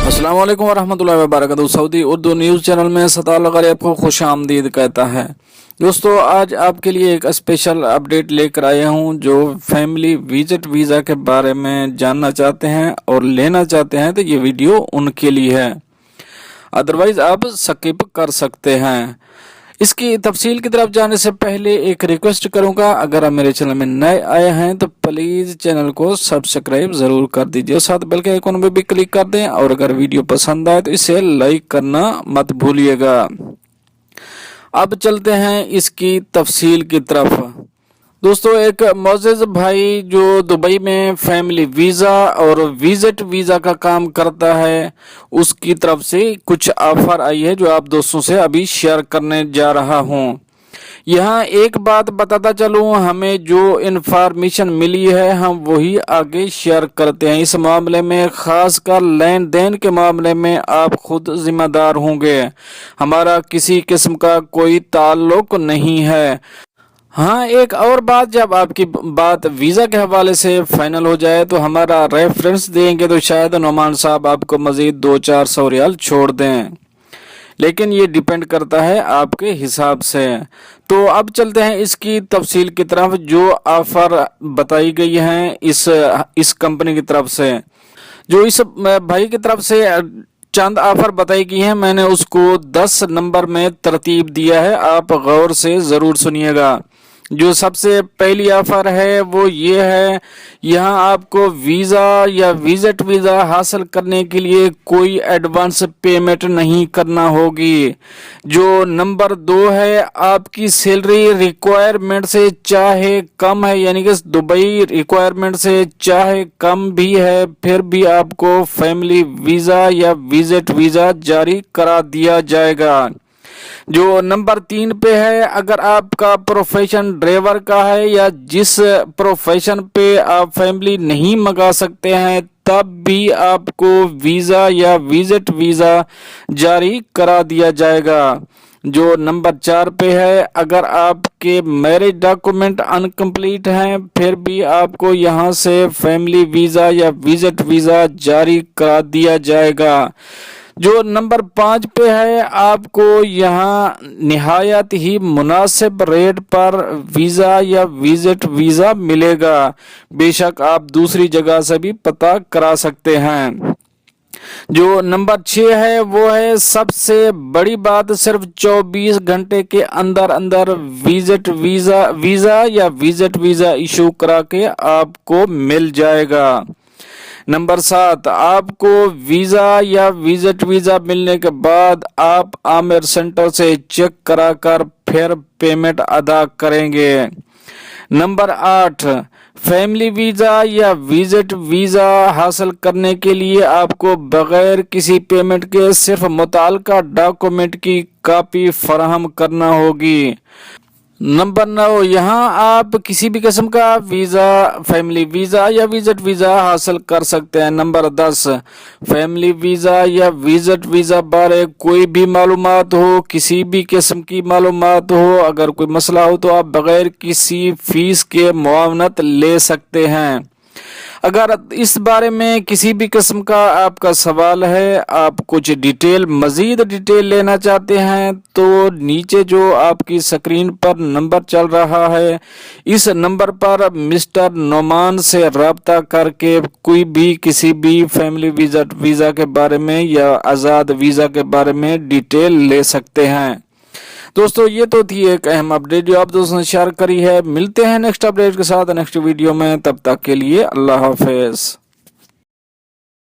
अस्सलाम वालेकुम वरहमतुल्लाहि वबरकातुहू। सऊदी उर्दू न्यूज़ चैनल में सताल गरी आपको खुश आमदीद कहता है। दोस्तों, आज आपके लिए एक स्पेशल अपडेट लेकर आया हूं। जो फैमिली विजिट वीज़ा के बारे में जानना चाहते हैं और लेना चाहते हैं तो ये वीडियो उनके लिए है, अदरवाइज आप स्किप कर सकते हैं। इसकी तफसील की तरफ जाने से पहले एक रिक्वेस्ट करूंगा, अगर आप मेरे चैनल में नए आए हैं तो प्लीज़ चैनल को सब्सक्राइब ज़रूर कर दीजिए, साथ बेल के आइकन में भी क्लिक कर दें और अगर वीडियो पसंद आए तो इसे लाइक करना मत भूलिएगा। अब चलते हैं इसकी तफसील की तरफ। दोस्तों, एक मोअज़्ज़ज़ भाई जो दुबई में फैमिली वीज़ा और विजिट वीज़ा का काम करता है, उसकी तरफ से कुछ ऑफर आई है जो आप दोस्तों से अभी शेयर करने जा रहा हूं। यहाँ एक बात बताता चलूँ, हमें जो इन्फॉर्मेशन मिली है हम वही आगे शेयर करते हैं। इस मामले में खासकर लेन देन के मामले में आप खुद जिम्मेदार होंगे, हमारा किसी किस्म का कोई ताल्लुक नहीं है। हाँ, एक और बात, जब आपकी बात वीज़ा के हवाले से फाइनल हो जाए तो हमारा रेफरेंस देंगे तो शायद नोमान साहब आपको मज़ीद 200-400 रियाल छोड़ दें, लेकिन ये डिपेंड करता है आपके हिसाब से। तो अब चलते हैं इसकी तफसील की तरफ। जो ऑफ़र बताई गई हैं इस कंपनी की तरफ से, जो इस भाई की तरफ से चंद ऑफर बताई गई हैं, मैंने उसको 10 नंबर में तरतीब दिया है, आप गौर से ज़रूर सुनिएगा। जो सबसे पहली ऑफर है वो ये है, यहाँ आपको वीज़ा या विजिट वीज़ा हासिल करने के लिए कोई एडवांस पेमेंट नहीं करना होगी। जो नंबर 2 है, आपकी सैलरी रिक्वायरमेंट से चाहे कम है, यानी कि दुबई रिक्वायरमेंट से चाहे कम भी है, फिर भी आपको फैमिली वीज़ा या विजिट वीज़ा जारी करा दिया जाएगा। जो नंबर 3 पे है, अगर आपका प्रोफेशन ड्राइवर का है या जिस प्रोफेशन पे आप फैमिली नहीं मंगा सकते हैं, तब भी आपको वीज़ा या विजिट वीज़ा जारी करा दिया जाएगा। जो नंबर 4 पे है, अगर आपके मैरिज डॉक्यूमेंट अनकम्प्लीट हैं, फिर भी आपको यहाँ से फैमिली वीज़ा या विजिट वीज़ा जारी करा दिया जाएगा। जो नंबर 5 पे है, आपको यहाँ निहायत ही मुनासिब रेट पर वीज़ा या विजिट वीज़ा मिलेगा, बेशक आप दूसरी जगह से भी पता करा सकते हैं। जो नंबर 6 है वो है सबसे बड़ी बात, सिर्फ 24 घंटे के अंदर अंदर विजिट वीज़ा या विजिट वीज़ा इशू करा के आपको मिल जाएगा। नंबर 7, आपको वीज़ा या विजिट वीज़ा मिलने के बाद आप आमिर सेंटर से चेक कराकर फिर पेमेंट अदा करेंगे। नंबर 8, फैमिली वीज़ा या विजिट वीज़ा हासिल करने के लिए आपको बगैर किसी पेमेंट के सिर्फ मुताल्लिका डॉक्यूमेंट की कॉपी फराहम करना होगी। नंबर 9, यहाँ आप किसी भी किस्म का वीज़ा, फैमिली वीज़ा या विजिट वीज़ा हासिल कर सकते हैं। नंबर 10, फैमिली वीज़ा या विजिट वीज़ा बारे कोई भी मालूमात हो, किसी भी किस्म की मालूमात हो, अगर कोई मसला हो तो आप बगैर किसी फीस के मुआवनत ले सकते हैं। अगर इस बारे में किसी भी किस्म का आपका सवाल है, आप कुछ मज़ीद डिटेल लेना चाहते हैं, तो नीचे जो आपकी स्क्रीन पर नंबर चल रहा है, इस नंबर पर मिस्टर नोमान से रब्ता करके कोई भी किसी भी फैमिली वीज़ा के बारे में या आज़ाद वीज़ा के बारे में डिटेल ले सकते हैं। दोस्तों, ये तो थी एक अहम अपडेट जो आप दोस्तों ने शेयर करी है। मिलते हैं नेक्स्ट अपडेट के साथ नेक्स्ट वीडियो में, तब तक के लिए अल्लाह हाफिज़।